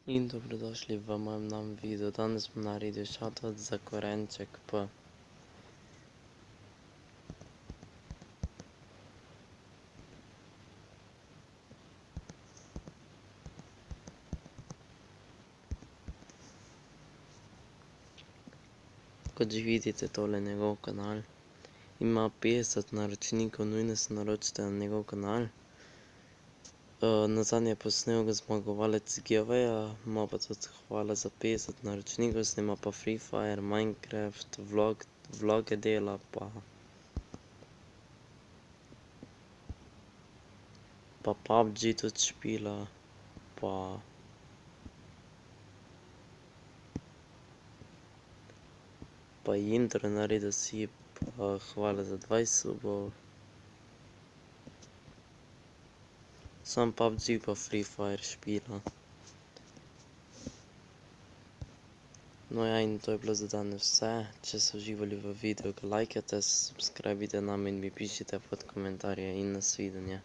In dobrodošli v mojem novem videu. Danes bom naredil shoutout za korenček P. Kot že vidite, tole je njegov kanal. Ima 50 naročnikov, nujno se naročite na njegov kanal. Nazadnje je posnel ga zmagovalec giveawaya, ima pa tudi hvala za 50 naročnikov, snema pa Free Fire, Minecraft, vloge dela pa PUBG tudi špila, pa intro naredil si, pa hvala za 20 subov. Sam PUBG pa Free Fire špila. No ja, in to je bilo za danes vse. Če ste uživali v videu, ga lajkajte, subscribite name in mi pišite pod komentarje in nasvidenje.